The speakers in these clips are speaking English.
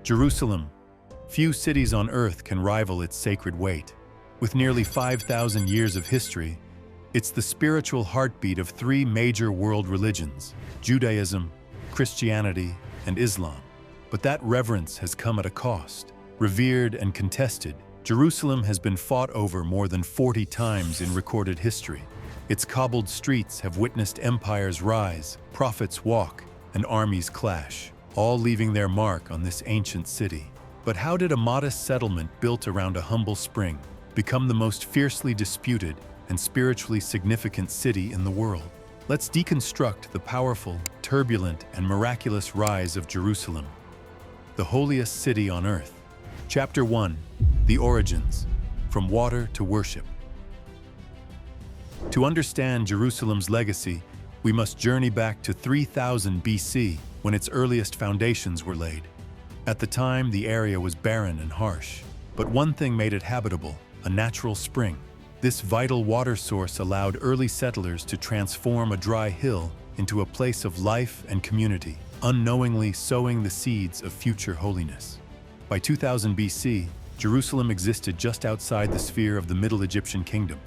Jerusalem. Few cities on earth can rival its sacred weight. With nearly 5,000 years of history, it's the spiritual heartbeat of three major world religions: Judaism, Christianity, and Islam. But that reverence has come at a cost. Revered and contested, Jerusalem has been fought over more than 40 times in recorded history. Its cobbled streets have witnessed empires rise, prophets walk, and armies clash, all leaving their mark on this ancient city. But how did a modest settlement built around a humble spring become the most fiercely disputed and spiritually significant city in the world? Let's deconstruct the powerful, turbulent, and miraculous rise of Jerusalem, the holiest city on earth. Chapter 1. The Origins, from Water to Worship. To understand Jerusalem's legacy, we must journey back to 3000 BC, when its earliest foundations were laid. At the time, the area was barren and harsh, but one thing made it habitable: a natural spring. This vital water source allowed early settlers to transform a dry hill into a place of life and community, unknowingly sowing the seeds of future holiness. By 2000 BC, Jerusalem existed just outside the sphere of the Middle Egyptian kingdom,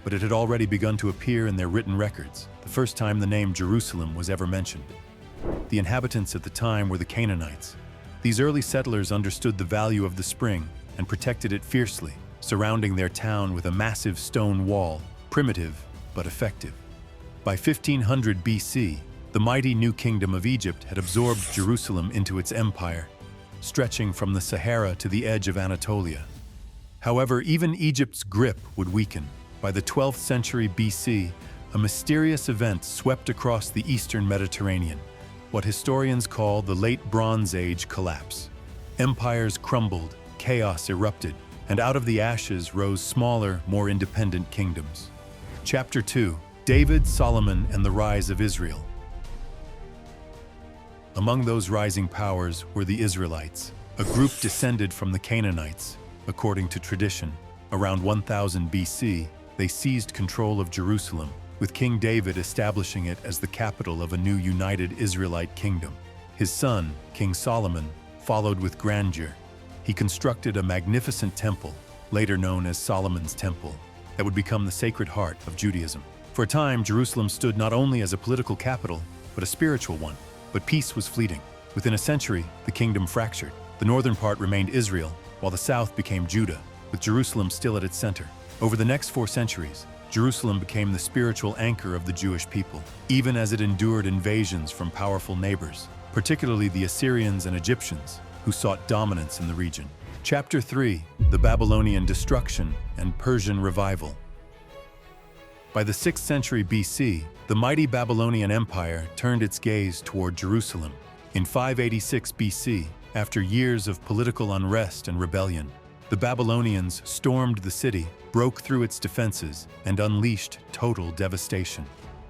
but it had already begun to appear in their written records, the first time the name Jerusalem was ever mentioned. The inhabitants at the time were the Canaanites. These early settlers understood the value of the spring and protected it fiercely, surrounding their town with a massive stone wall, primitive but effective. By 1500 BC, the mighty new kingdom of Egypt had absorbed Jerusalem into its empire, stretching from the Sahara to the edge of Anatolia. However, even Egypt's grip would weaken. By the 12th century BC, a mysterious event swept across the eastern Mediterranean, what historians call the Late Bronze Age collapse. Empires crumbled, chaos erupted, and out of the ashes rose smaller, more independent kingdoms. Chapter 2. David, Solomon, and the Rise of Israel. Among those rising powers were the Israelites, a group descended from the Canaanites. According to tradition, around 1000 BC, they seized control of Jerusalem, with King David establishing it as the capital of a new united Israelite kingdom. His son, King Solomon, followed with grandeur. He constructed a magnificent temple, later known as Solomon's Temple, that would become the Sacred Heart of Judaism. For a time, Jerusalem stood not only as a political capital, but a spiritual one. But peace was fleeting. Within a century, the kingdom fractured. The northern part remained Israel, while the south became Judah, with Jerusalem still at its center. Over the next 4 centuries, Jerusalem became the spiritual anchor of the Jewish people, even as it endured invasions from powerful neighbors, particularly the Assyrians and Egyptians, who sought dominance in the region. Chapter 3. The Babylonian Destruction and Persian Revival. By the 6th century BC, the mighty Babylonian Empire turned its gaze toward Jerusalem. In 586 BC, after years of political unrest and rebellion, the Babylonians stormed the city, broke through its defenses, and unleashed total devastation.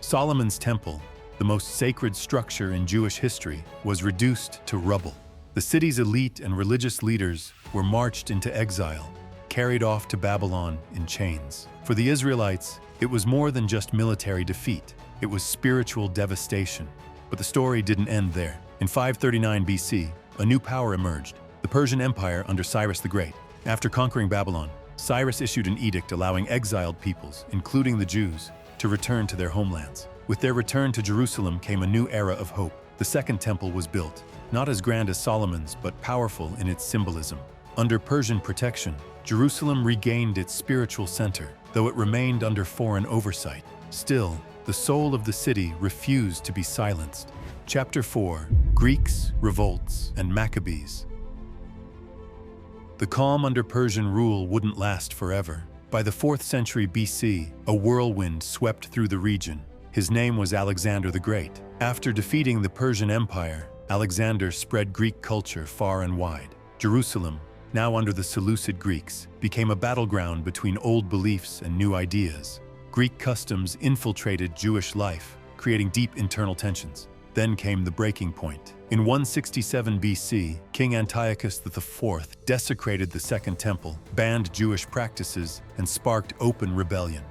Solomon's Temple, the most sacred structure in Jewish history, was reduced to rubble. The city's elite and religious leaders were marched into exile, carried off to Babylon in chains. For the Israelites, it was more than just military defeat. It was spiritual devastation. But the story didn't end there. In 539 BC, a new power emerged, the Persian Empire under Cyrus the Great. After conquering Babylon, Cyrus issued an edict allowing exiled peoples, including the Jews, to return to their homelands. With their return to Jerusalem came a new era of hope. The Second Temple was built, not as grand as Solomon's, but powerful in its symbolism. Under Persian protection, Jerusalem regained its spiritual center, though it remained under foreign oversight. Still, the soul of the city refused to be silenced. Chapter 4. Greeks, Revolts, and Mcabes. The calm under Persian rule wouldn't last forever. By the 4th century BC, a whirlwind swept through the region. His name was Alexander the Great. After defeating the Persian Empire, Alexander spread Greek culture far and wide. Jerusalem, now under the Seleucid Greeks, became a battleground between old beliefs and new ideas. Greek customs infiltrated Jewish life, creating deep internal tensions. Then came the breaking point. In 167 BC, King Antiochus IV desecrated the Second Temple, banned Jewish practices, and sparked open rebellion.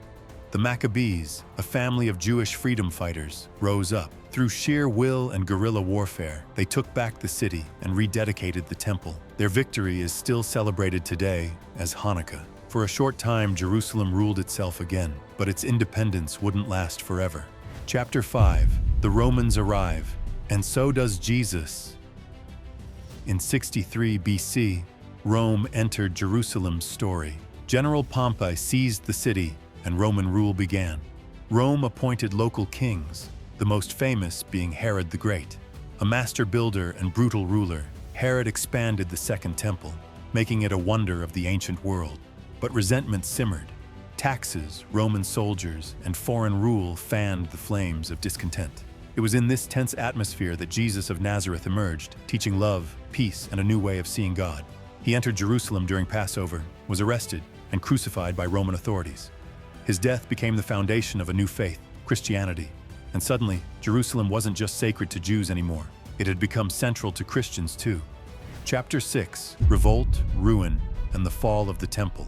The Mcabes, a family of Jewish freedom fighters, rose up. Through sheer will and guerrilla warfare, they took back the city and rededicated the temple. Their victory is still celebrated today as Hanukkah. For a short time, Jerusalem ruled itself again, but its independence wouldn't last forever. Chapter 5. The Romans arrive, and so does Jesus. In 63 BC, Rome entered Jerusalem's story. General Pompey seized the city, and Roman rule began. Rome appointed local kings, the most famous being Herod the Great. A master builder and brutal ruler, Herod expanded the Second Temple, making it a wonder of the ancient world. But resentment simmered. Taxes, Roman soldiers, and foreign rule fanned the flames of discontent. It was in this tense atmosphere that Jesus of Nazareth emerged, teaching love, peace, and a new way of seeing God. He entered Jerusalem during Passover, was arrested, and crucified by Roman authorities. His death became the foundation of a new faith, Christianity. And suddenly, Jerusalem wasn't just sacred to Jews anymore. It had become central to Christians too. Chapter 6. Revolt, Ruin, and the Fall of the Temple.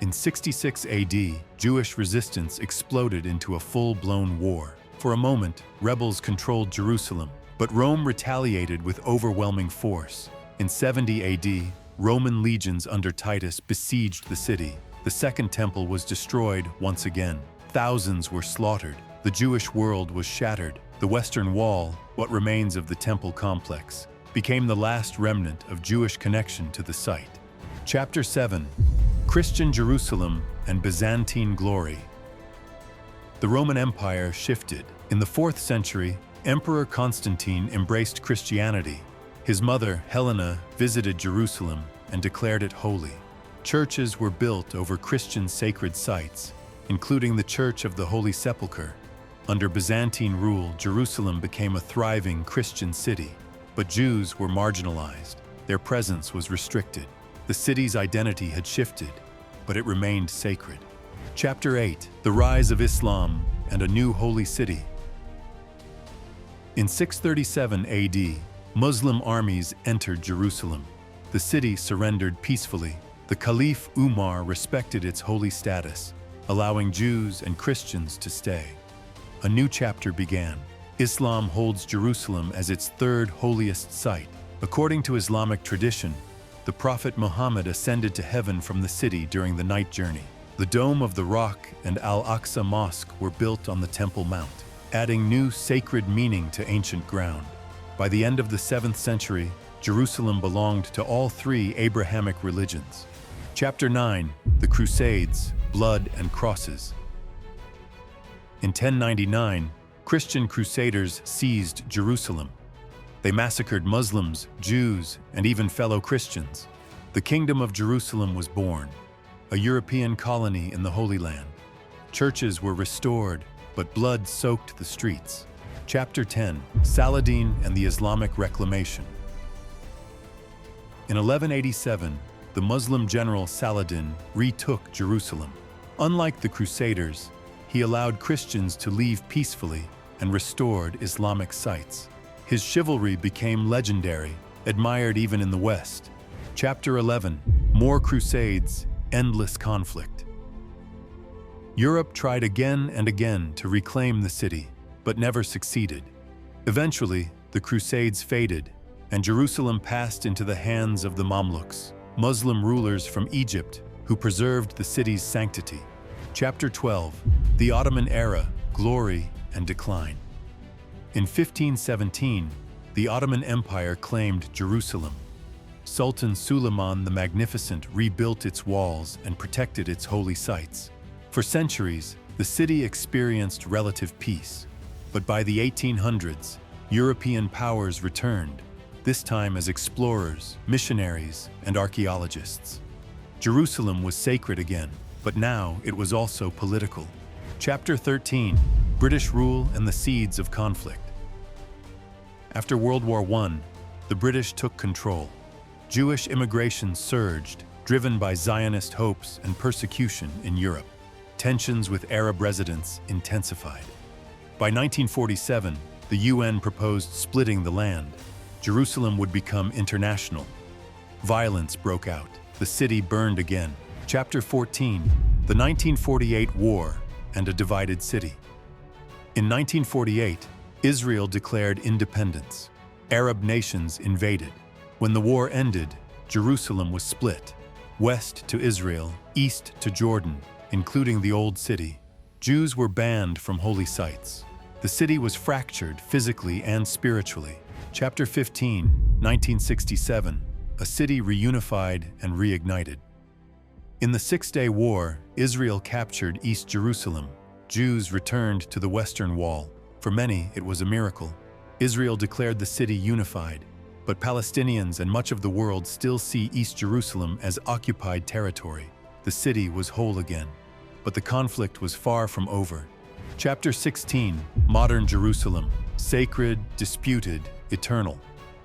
In 66 AD, Jewish resistance exploded into a full-blown war. For a moment, rebels controlled Jerusalem, but Rome retaliated with overwhelming force. In 70 AD, Roman legions under Titus besieged the city. The Second Temple was destroyed once again. Thousands were slaughtered. The Jewish world was shattered. The Western Wall, what remains of the temple complex, became the last remnant of Jewish connection to the site. Chapter 7. Christian Jerusalem and Byzantine Glory. The Roman Empire shifted. In the 4th century, Emperor Constantine embraced Christianity. His mother, Helena, visited Jerusalem and declared it holy. Churches were built over Christian sacred sites, including the Church of the Holy Sepulchre. Under Byzantine rule, Jerusalem became a thriving Christian city, but Jews were marginalized. Their presence was restricted. The city's identity had shifted, but it remained sacred. Chapter 8. The Rise of Islam and a New Holy City. In 637 AD, Muslim armies entered Jerusalem. The city surrendered peacefully. The Caliph Umar respected its holy status, allowing Jews and Christians to stay. A new chapter began. Islam holds Jerusalem as its third holiest site. According to Islamic tradition, the Prophet Muhammad ascended to heaven from the city during the night journey. The Dome of the Rock and Al-Aqsa Mosque were built on the Temple Mount, adding new sacred meaning to ancient ground. By the end of the 7th century, Jerusalem belonged to all three Abrahamic religions. Chapter 9. The Crusades, Blood and Crosses. In 1099, Christian crusaders seized Jerusalem. They massacred Muslims, Jews, and even fellow Christians. The Kingdom of Jerusalem was born, a European colony in the Holy Land. Churches were restored, but blood soaked the streets. Chapter 10. Saladin and the Islamic Reclamation. In 1187, the Muslim general Saladin retook Jerusalem. Unlike the Crusaders, he allowed Christians to leave peacefully and restored Islamic sites. His chivalry became legendary, admired even in the West. Chapter 11. More Crusades, Endless Conflict. Europe tried again and again to reclaim the city, but never succeeded. Eventually, the Crusades faded, and Jerusalem passed into the hands of the Mamluks, Muslim rulers from Egypt who preserved the city's sanctity. Chapter 12. The Ottoman Era, Glory and Decline. In 1517, the Ottoman Empire claimed Jerusalem. Sultan Suleiman the Magnificent rebuilt its walls and protected its holy sites. For centuries, the city experienced relative peace. But by the 1800s, European powers returned, this time as explorers, missionaries, and archaeologists. Jerusalem was sacred again, but now it was also political. Chapter 13. British Rule and the Seeds of Conflict. After World War I, the British took control. Jewish immigration surged, driven by Zionist hopes and persecution in Europe. Tensions with Arab residents intensified. By 1947, the UN proposed splitting the land. Jerusalem would become international. Violence broke out. The city burned again. Chapter 14. The 1948 War and a divided city. In 1948, Israel declared independence. Arab nations invaded. When the war ended, Jerusalem was split. West to Israel, east to Jordan, including the Old City. Jews were banned from holy sites. The city was fractured physically and spiritually. Chapter 15, 1967, A City Reunified and Reignited. In the Six-Day War, Israel captured East Jerusalem. Jews returned to the Western Wall. For many, it was a miracle. Israel declared the city unified, but Palestinians and much of the world still see East Jerusalem as occupied territory. The city was whole again, but the conflict was far from over. Chapter 16, Modern Jerusalem, Sacred, Disputed, Eternal.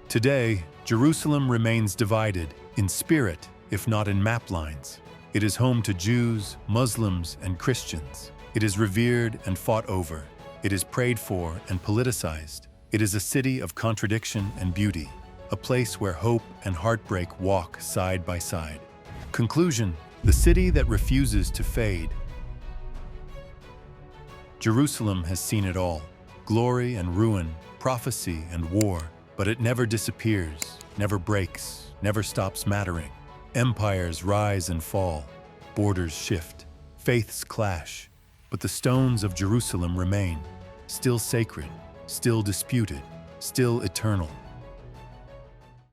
Today, Jerusalem remains divided in spirit, if not in map lines. It is home to Jews, Muslims, and Christians. It is revered and fought over. It is prayed for and politicized. It is a city of contradiction and beauty, a place where hope and heartbreak walk side by side. Conclusion: the city that refuses to fade. Jerusalem has seen it all: glory and ruin, prophecy and war, but it never disappears, never breaks, never stops mattering. Empires rise and fall, borders shift, faiths clash, but the stones of Jerusalem remain, still sacred, still disputed, still eternal.